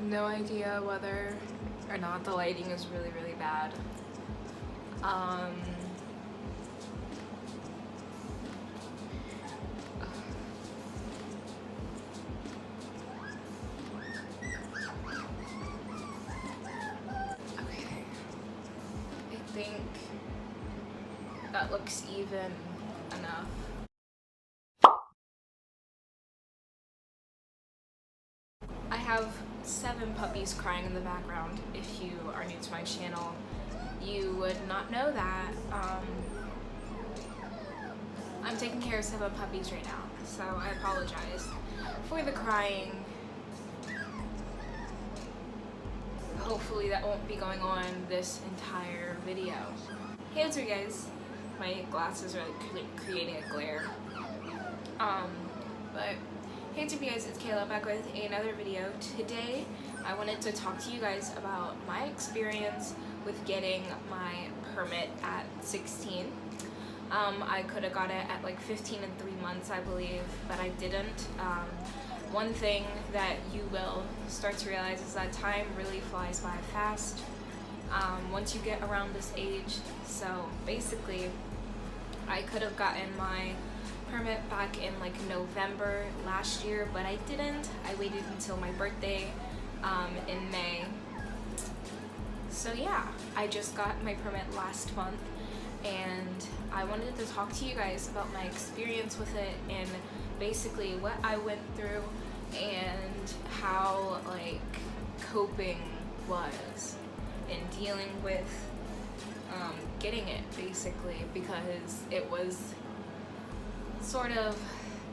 no idea whether or not the lighting is really, really bad. Okay. I think that looks even enough. I have 7 puppies crying in the background. If you are new to my channel, you would not know that. I'm taking care of 7 puppies right now, so I apologize for the crying. Hopefully that won't be going on this entire video. Hey, what's up, guys? My glasses are like creating a glare. But hey, what's up, guys? It's Kayla back with another video. Today, I wanted to talk to you guys about my experience with getting my permit at 16. I could have got it at like 15 and 3 months, I believe, but I didn't. One thing that you will start to realize is that time really flies by fast once you get around this age. So basically, I could have gotten my permit back in like November last year, but I didn't. I waited until my birthday in May. So yeah, I just got my permit last month, and I wanted to talk to you guys about my experience with it and basically what I went through and how like coping was in dealing with getting it, basically, because it was sort of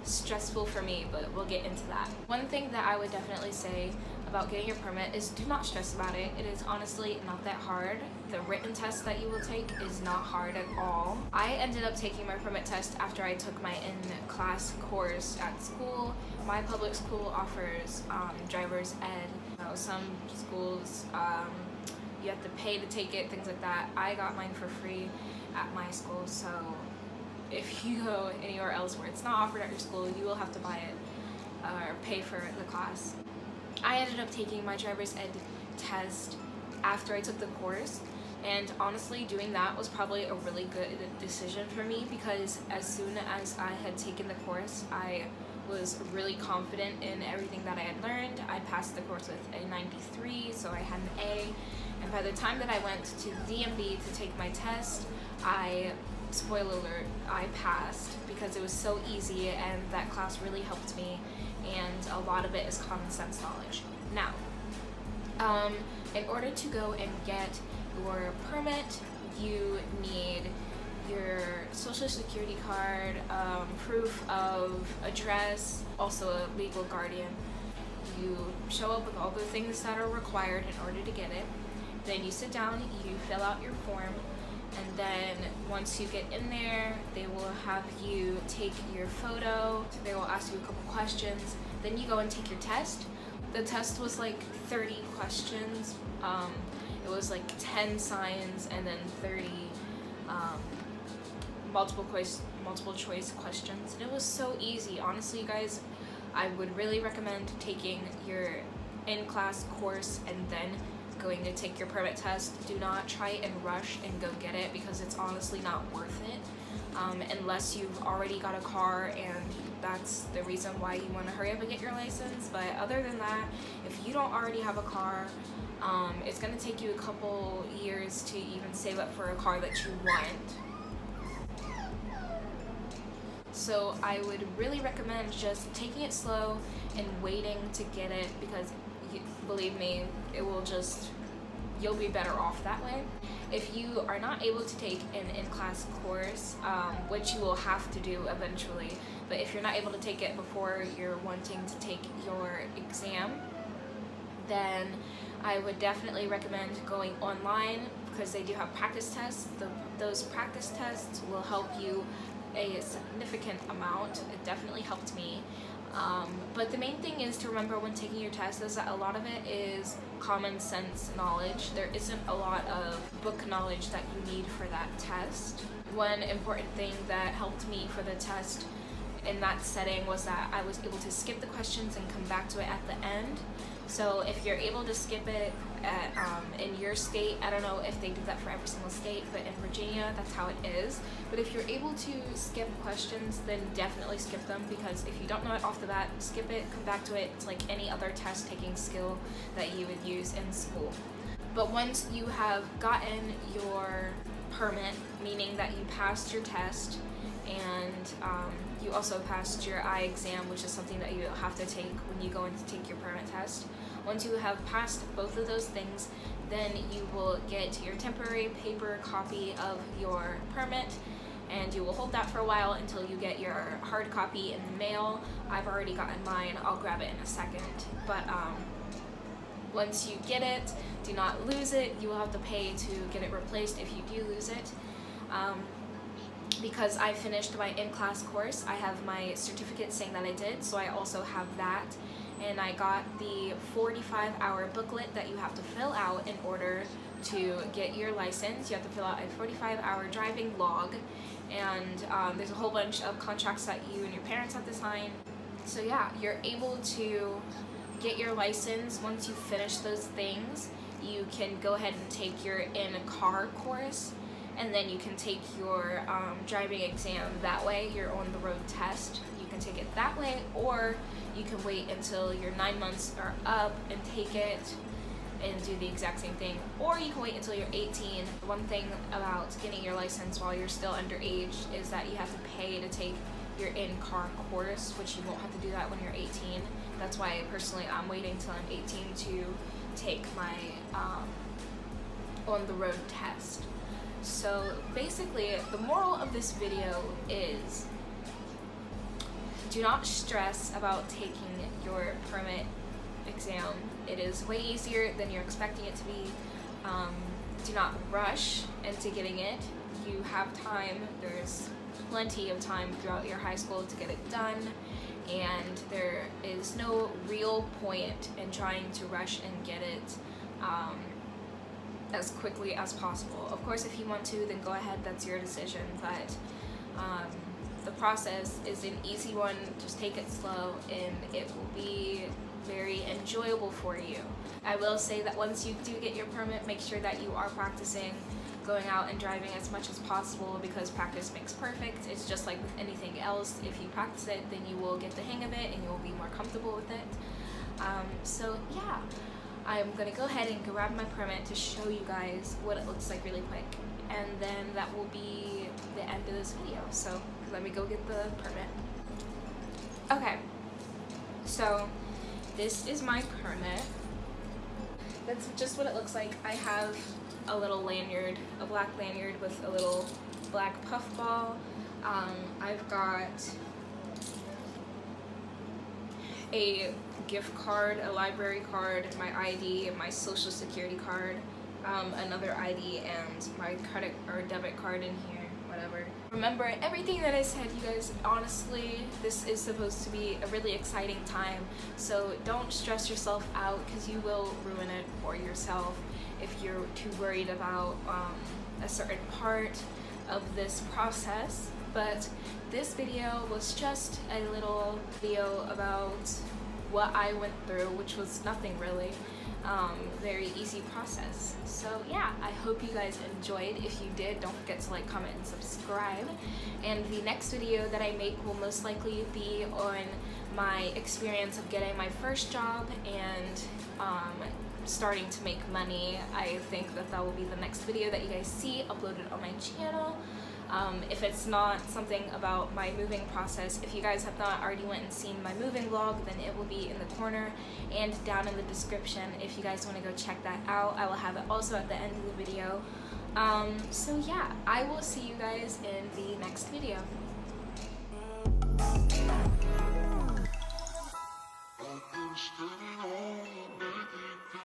stressful for me, but we'll get into that. One thing that I would definitely say about getting your permit is do not stress about it. It is honestly not that hard. The written test that you will take is not hard at all. I ended up taking my permit test after I took my in-class course at school. My public school offers driver's ed. Some schools you have to pay to take it, things like that. I got mine for free at my school, so if you go anywhere else where it's not offered at your school, you will have to buy it or pay for the class. I ended up taking my driver's ed test after I took the course, and honestly doing that was probably a really good decision for me, because as soon as I had taken the course, I was really confident in everything that I had learned. I passed the course with a 93, so I had an A, and by the time that I went to DMV to take my test, spoiler alert, I passed because it was so easy, and that class really helped me, and a lot of it is common sense knowledge. Now, in order to go and get your permit, you need your social security card, proof of address, also a legal guardian. You show up with all the things that are required in order to get it. Then you sit down, you fill out your form, and then once you get in there, they will have you take your photo. They will ask you a couple questions. Then you go and take your test. The test was like 30 questions. It was like 10 signs and then 30 multiple choice questions. And it was so easy. Honestly, you guys, I would really recommend taking your in-class course and then going to take your permit test. Do not try and rush and go get it, because it's honestly not worth it unless you've already got a car and that's the reason why you want to hurry up and get your license. But other than that, if you don't already have a car, it's going to take you a couple years to even save up for a car that you want. So I would really recommend just taking it slow and waiting to get it, because believe me, you'll be better off that way. If you are not able to take an in-class course, which you will have to do eventually, but if you're not able to take it before you're wanting to take your exam, then I would definitely recommend going online, because they do have practice tests. Those practice tests will help you a significant amount. It definitely helped me. But the main thing is to remember when taking your test is that a lot of it is common sense knowledge. There isn't a lot of book knowledge that you need for that test. One important thing that helped me for the test in that setting was that I was able to skip the questions and come back to it at the end. So if you're able to skip it in your state, I don't know if they do that for every single state, but in Virginia, that's how it is. But if you're able to skip questions, then definitely skip them, because if you don't know it off the bat, skip it, come back to it. It's like any other test taking skill that you would use in school. But once you have gotten your permit, meaning that you passed your test, and you also passed your eye exam, which is something that you have to take when you go in to take your permit test. Once you have passed both of those things, then you will get your temporary paper copy of your permit, and you will hold that for a while until you get your hard copy in the mail. I've already gotten mine. I'll grab it in a second. But once you get it, do not lose it. You will have to pay to get it replaced if you do lose it. Because I finished my in-class course, I have my certificate saying that I did, so I also have that. And I got the 45-hour booklet that you have to fill out in order to get your license. You have to fill out a 45-hour driving log, and there's a whole bunch of contracts that you and your parents have to sign. So yeah, you're able to get your license. Once you finish those things, you can go ahead and take your in-car course, and then you can take your driving exam that way, your on-the-road test. You can take it that way, or you can wait until your 9 months are up and take it and do the exact same thing, or you can wait until you're 18. One thing about getting your license while you're still underage is that you have to pay to take your in-car course, which you won't have to do that when you're 18. That's why personally I'm waiting till I'm 18 to take my on-the-road test. So basically, the moral of this video is, do not stress about taking your permit exam. It is way easier than you're expecting it to be. Do not rush into getting it. You have time. There's plenty of time throughout your high school to get it done, and there is no real point in trying to rush and get it as quickly as possible. Of course, if you want to, then go ahead, that's your decision, but the process is an easy one. Just take it slow and it will be very enjoyable for you. I will say that once you do get your permit, make sure that you are practicing going out and driving as much as possible, because practice makes perfect. It's just like with anything else. If you practice it, then you will get the hang of it and you will be more comfortable with it. So yeah, I'm gonna go ahead and grab my permit to show you guys what it looks like really quick, and then that will be the end of this video. So let me go get the permit. Okay, so this is my permit. That's just what it looks like. I have a little lanyard, a black lanyard with a little black puffball. I've got a gift card, a library card, my ID, my social security card, another ID, and my credit or debit card in here, whatever. Remember everything that I said, you guys. Honestly, this is supposed to be a really exciting time, so don't stress yourself out, because you will ruin it for yourself if you're too worried about a certain part of this process. But this video was just a little video about what I went through, which was nothing really. Very easy process. So yeah, I hope you guys enjoyed. If you did, don't forget to like, comment, and subscribe. And the next video that I make will most likely be on my experience of getting my first job and starting to make money. I think that that will be the next video that you guys see uploaded on my channel. If it's not something about my moving process, if you guys have not already went and seen my moving vlog, then it will be in the corner and down in the description if you guys want to go check that out. I will have it also at the end of the video. So yeah, I will see you guys in the next video.